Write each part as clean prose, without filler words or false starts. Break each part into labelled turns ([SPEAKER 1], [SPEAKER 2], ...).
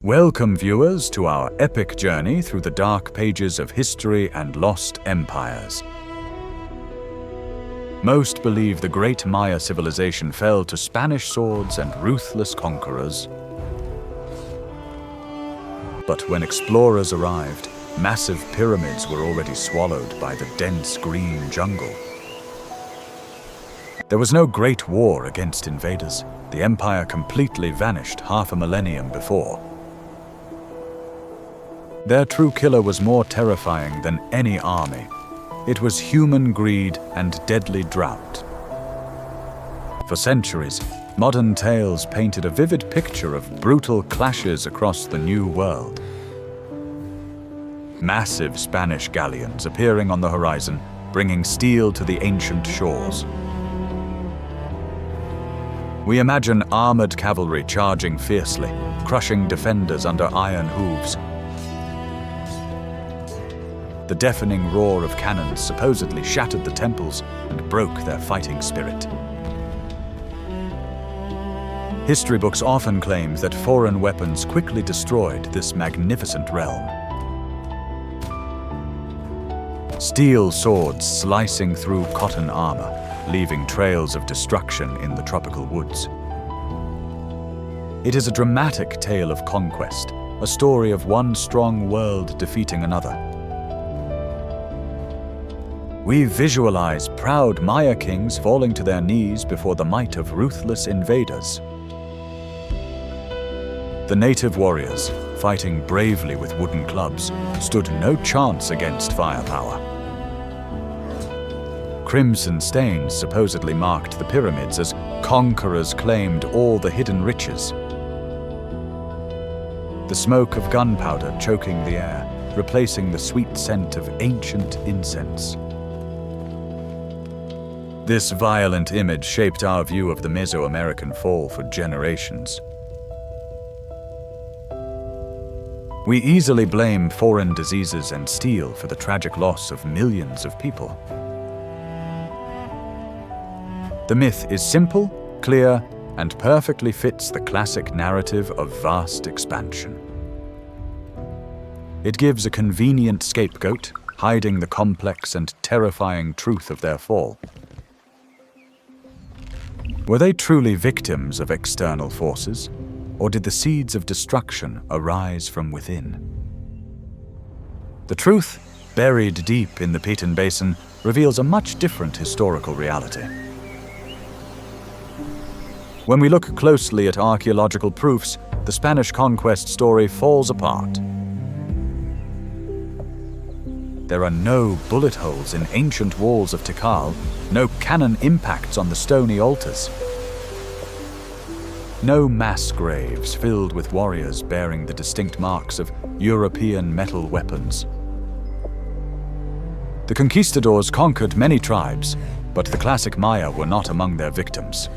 [SPEAKER 1] Welcome, viewers, to our epic journey through the dark pages of history and lost empires. Most believe the great Maya civilization fell to Spanish swords and ruthless conquerors. But when explorers arrived, massive pyramids were already swallowed by the dense green jungle. There was no great war against invaders. The empire completely vanished half a millennium before. Their true killer was more terrifying than any army. It was human greed and deadly drought. For centuries, modern tales painted a vivid picture of brutal clashes across the New World. Massive Spanish galleons appearing on the horizon, bringing steel to the ancient shores. We imagine armored cavalry charging fiercely, crushing defenders under iron hooves. The deafening roar of cannons supposedly shattered the temples and broke their fighting spirit. History books often claim that foreign weapons quickly destroyed this magnificent realm. Steel swords slicing through cotton armor, leaving trails of destruction in the tropical woods. It is a dramatic tale of conquest, a story of one strong world defeating another. We visualize proud Maya kings falling to their knees before the might of ruthless invaders. The native warriors, fighting bravely with wooden clubs, stood no chance against firepower. Crimson stains supposedly marked the pyramids as conquerors claimed all the hidden riches. The smoke of gunpowder choking the air, replacing the sweet scent of ancient incense. This violent image shaped our view of the Mesoamerican fall for generations. We easily blame foreign diseases and steel for the tragic loss of millions of people. The myth is simple, clear, and perfectly fits the classic narrative of vast expansion. It gives a convenient scapegoat, hiding the complex and terrifying truth of their fall. Were they truly victims of external forces, or did the seeds of destruction arise from within? The truth, buried deep in the Peten basin, reveals a much different historical reality. When we look closely at archaeological proofs, the Spanish conquest story falls apart. There are no bullet holes in ancient walls of Tikal, no cannon impacts on the stony altars. No mass graves filled with warriors bearing the distinct marks of European metal weapons. The conquistadors conquered many tribes, but the classic Maya were not among their victims.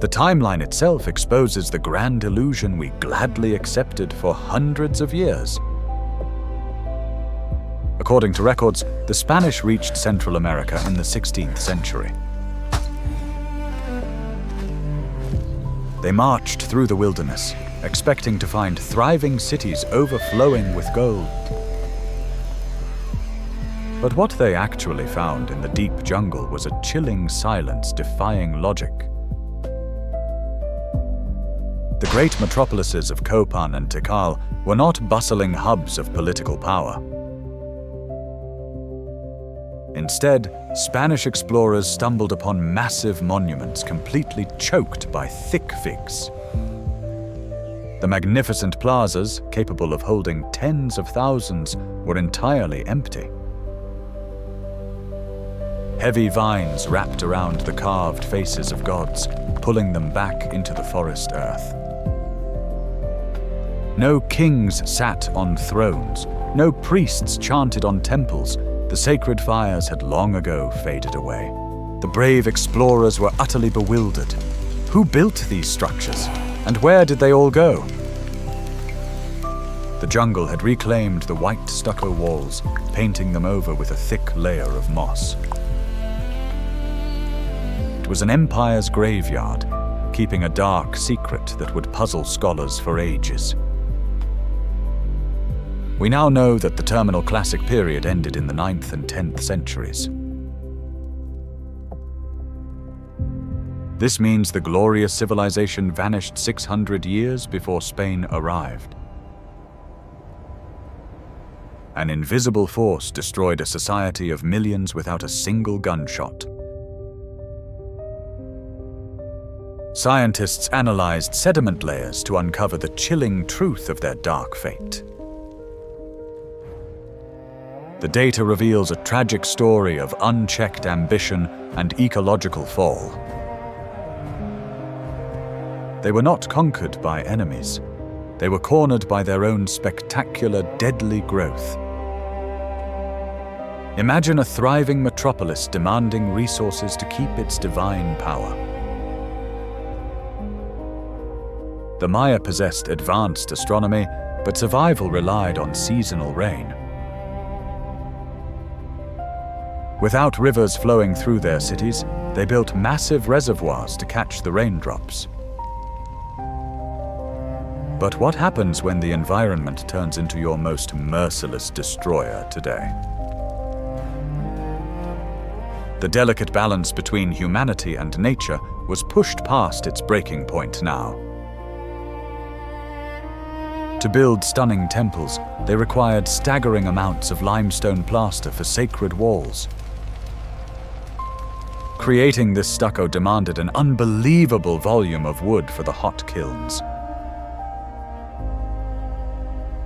[SPEAKER 1] The timeline itself exposes the grand illusion we gladly accepted for hundreds of years. According to records, the Spanish reached Central America in the 16th century. They marched through the wilderness, expecting to find thriving cities overflowing with gold. But what they actually found in the deep jungle was a chilling silence defying logic. The great metropolises of Copan and Tikal were not bustling hubs of political power. Instead, Spanish explorers stumbled upon massive monuments completely choked by thick figs. The magnificent plazas, capable of holding tens of thousands, were entirely empty. Heavy vines wrapped around the carved faces of gods, pulling them back into the forest earth. No kings sat on thrones, no priests chanted on temples. The sacred fires had long ago faded away. The brave explorers were utterly bewildered. Who built these structures, and where did they all go? The jungle had reclaimed the white stucco walls, painting them over with a thick layer of moss. It was an empire's graveyard, keeping a dark secret that would puzzle scholars for ages. We now know that the terminal classic period ended in the 9th and 10th centuries. This means the glorious civilization vanished 600 years before Spain arrived. An invisible force destroyed a society of millions without a single gunshot. Scientists analyzed sediment layers to uncover the chilling truth of their dark fate. The data reveals a tragic story of unchecked ambition and ecological fall. They were not conquered by enemies. They were cornered by their own spectacular, deadly growth. Imagine a thriving metropolis demanding resources to keep its divine power. The Maya possessed advanced astronomy, but survival relied on seasonal rain. Without rivers flowing through their cities, they built massive reservoirs to catch the raindrops. But what happens when the environment turns into your most merciless destroyer today? The delicate balance between humanity and nature was pushed past its breaking point now. To build stunning temples, they required staggering amounts of limestone plaster for sacred walls. Creating this stucco demanded an unbelievable volume of wood for the hot kilns.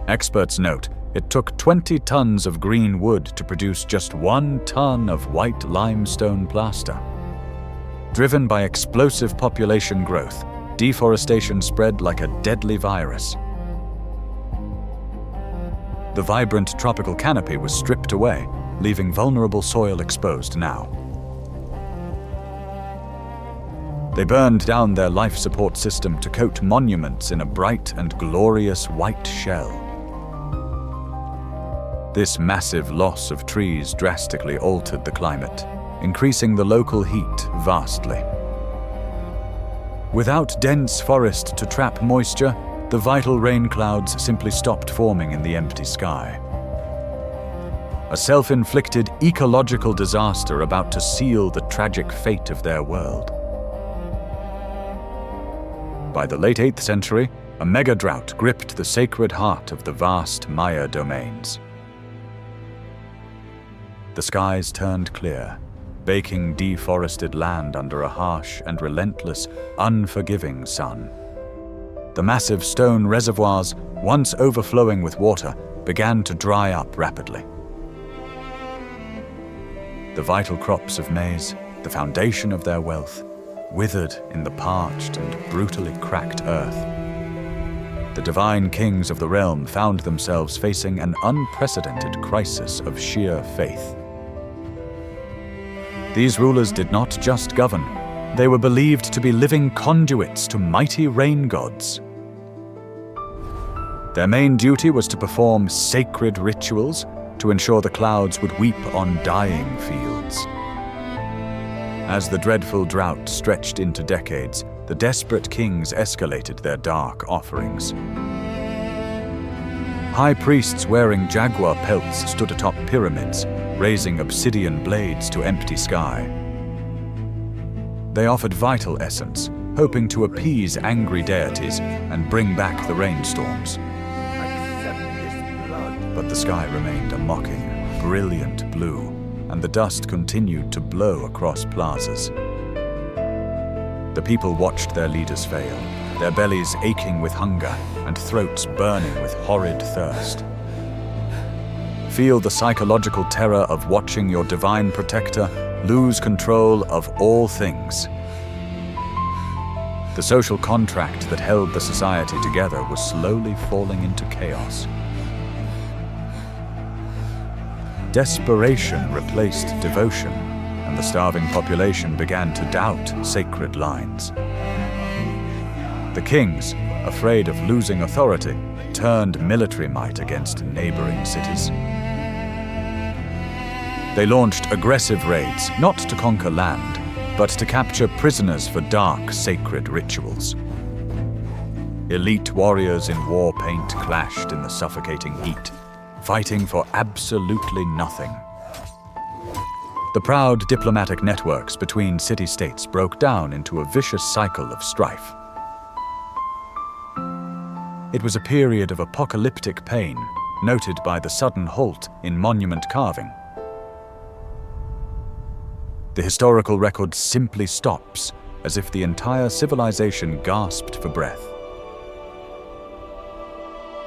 [SPEAKER 1] Experts note it took 20 tons of green wood to produce just 1 ton of white limestone plaster. Driven by explosive population growth, deforestation spread like a deadly virus. The vibrant tropical canopy was stripped away, leaving vulnerable soil exposed now. They burned down their life support system to coat monuments in a bright and glorious white shell. This massive loss of trees drastically altered the climate, increasing the local heat vastly. Without dense forest to trap moisture, the vital rain clouds simply stopped forming in the empty sky. A self-inflicted ecological disaster about to seal the tragic fate of their world. By the late 8th century, a mega-drought gripped the sacred heart of the vast Maya domains. The skies turned clear, baking deforested land under a harsh and relentless, unforgiving sun. The massive stone reservoirs, once overflowing with water, began to dry up rapidly. The vital crops of maize, the foundation of their wealth, withered in the parched and brutally cracked earth. The divine kings of the realm found themselves facing an unprecedented crisis of sheer faith. These rulers did not just govern, they were believed to be living conduits to mighty rain gods. Their main duty was to perform sacred rituals to ensure the clouds would weep on dying fields. As the dreadful drought stretched into decades, the desperate kings escalated their dark offerings. High priests wearing jaguar pelts stood atop pyramids, raising obsidian blades to empty sky. They offered vital essence, hoping to appease angry deities and bring back the rainstorms. But the sky remained a mocking, brilliant blue, and the dust continued to blow across plazas. The people watched their leaders fail, their bellies aching with hunger and throats burning with horrid thirst. Feel the psychological terror of watching your divine protector lose control of all things. The social contract that held the society together was slowly falling into chaos. Desperation replaced devotion, and the starving population began to doubt sacred lines. The kings, afraid of losing authority, turned military might against neighboring cities. They launched aggressive raids, not to conquer land, but to capture prisoners for dark, sacred rituals. Elite warriors in war paint clashed in the suffocating heat, fighting for absolutely nothing. The proud diplomatic networks between city-states broke down into a vicious cycle of strife. It was a period of apocalyptic pain, noted by the sudden halt in monument carving. The historical record simply stops, as if the entire civilization gasped for breath.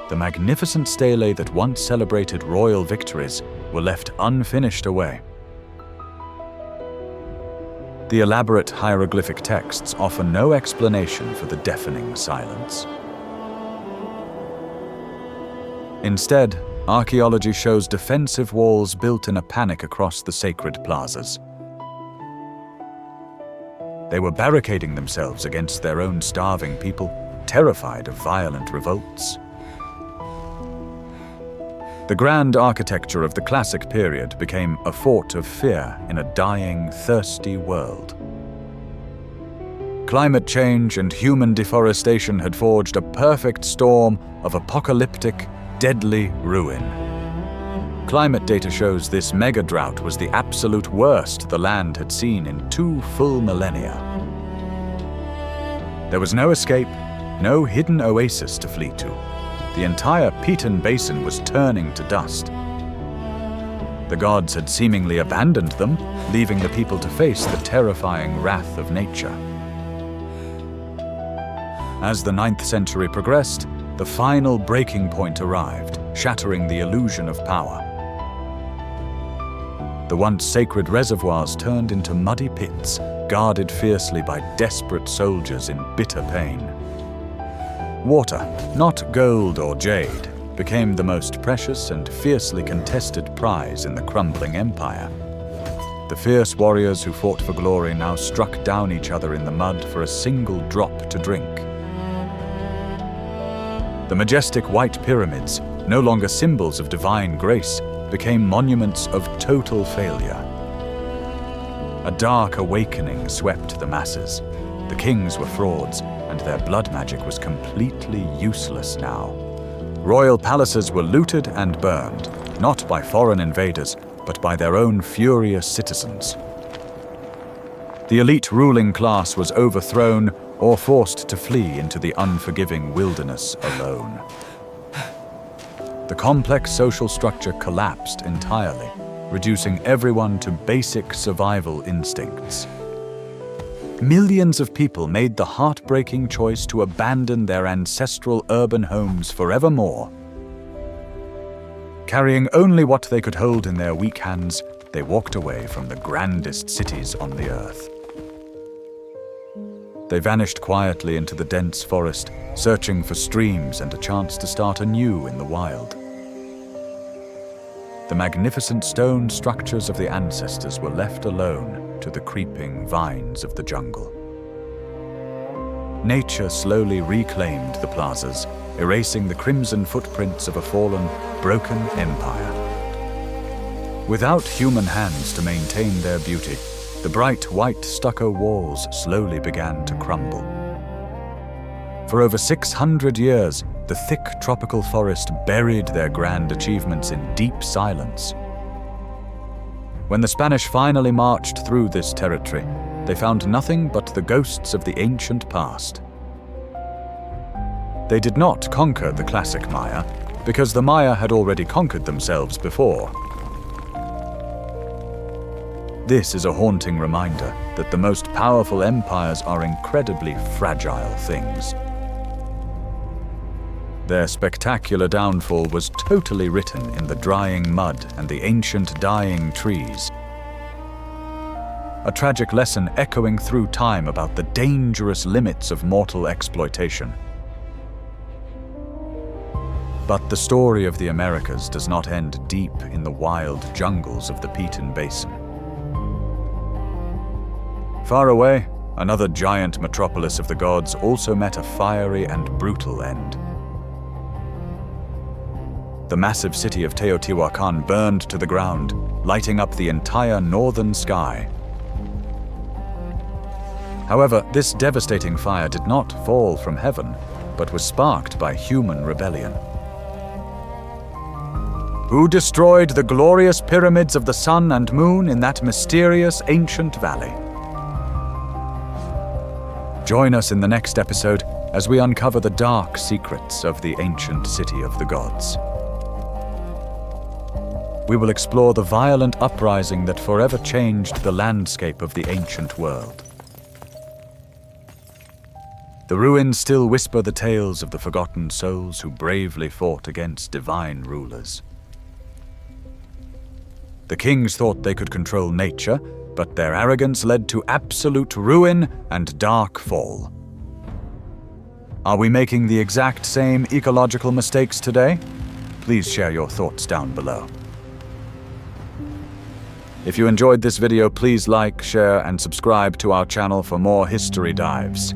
[SPEAKER 1] The magnificent stelae that once celebrated royal victories were left unfinished away. The elaborate hieroglyphic texts offer no explanation for the deafening silence. Instead, archaeology shows defensive walls built in a panic across the sacred plazas. They were barricading themselves against their own starving people, terrified of violent revolts. The grand architecture of the classic period became a fort of fear in a dying, thirsty world. Climate change and human deforestation had forged a perfect storm of apocalyptic, deadly ruin. Climate data shows this mega-drought was the absolute worst the land had seen in 2 full millennia. There was no escape, no hidden oasis to flee to. The entire Peten basin was turning to dust. The gods had seemingly abandoned them, leaving the people to face the terrifying wrath of nature. As the 9th century progressed, the final breaking point arrived, shattering the illusion of power. The once sacred reservoirs turned into muddy pits, guarded fiercely by desperate soldiers in bitter pain. Water, not gold or jade, became the most precious and fiercely contested prize in the crumbling empire. The fierce warriors who fought for glory now struck down each other in the mud for a single drop to drink. The majestic white pyramids, no longer symbols of divine grace, became monuments of total failure. A dark awakening swept the masses. The kings were frauds, and their blood magic was completely useless now. Royal palaces were looted and burned, not by foreign invaders, but by their own furious citizens. The elite ruling class was overthrown or forced to flee into the unforgiving wilderness alone. The complex social structure collapsed entirely, reducing everyone to basic survival instincts. Millions of people made the heartbreaking choice to abandon their ancestral urban homes forevermore. Carrying only what they could hold in their weak hands, they walked away from the grandest cities on the earth. They vanished quietly into the dense forest, searching for streams and a chance to start anew in the wild. The magnificent stone structures of the ancestors were left alone to the creeping vines of the jungle. Nature slowly reclaimed the plazas, erasing the crimson footprints of a fallen, broken empire. Without human hands to maintain their beauty, the bright white stucco walls slowly began to crumble. For over 600 years, the thick tropical forest buried their grand achievements in deep silence. When the Spanish finally marched through this territory, they found nothing but the ghosts of the ancient past. They did not conquer the classic Maya, because the Maya had already conquered themselves before. This is a haunting reminder that the most powerful empires are incredibly fragile things. Their spectacular downfall was totally written in the drying mud and the ancient dying trees. A tragic lesson echoing through time about the dangerous limits of mortal exploitation. But the story of the Americas does not end deep in the wild jungles of the Peten Basin. Far away, another giant metropolis of the gods also met a fiery and brutal end. The massive city of Teotihuacan burned to the ground, lighting up the entire northern sky. However, this devastating fire did not fall from heaven, but was sparked by human rebellion. Who destroyed the glorious pyramids of the sun and moon in that mysterious ancient valley? Join us in the next episode as we uncover the dark secrets of the ancient city of the gods. We will explore the violent uprising that forever changed the landscape of the ancient world. The ruins still whisper the tales of the forgotten souls who bravely fought against divine rulers. The kings thought they could control nature, but their arrogance led to absolute ruin and dark fall. Are we making the exact same ecological mistakes today? Please share your thoughts down below. If you enjoyed this video, please like, share, and subscribe to our channel for more history dives.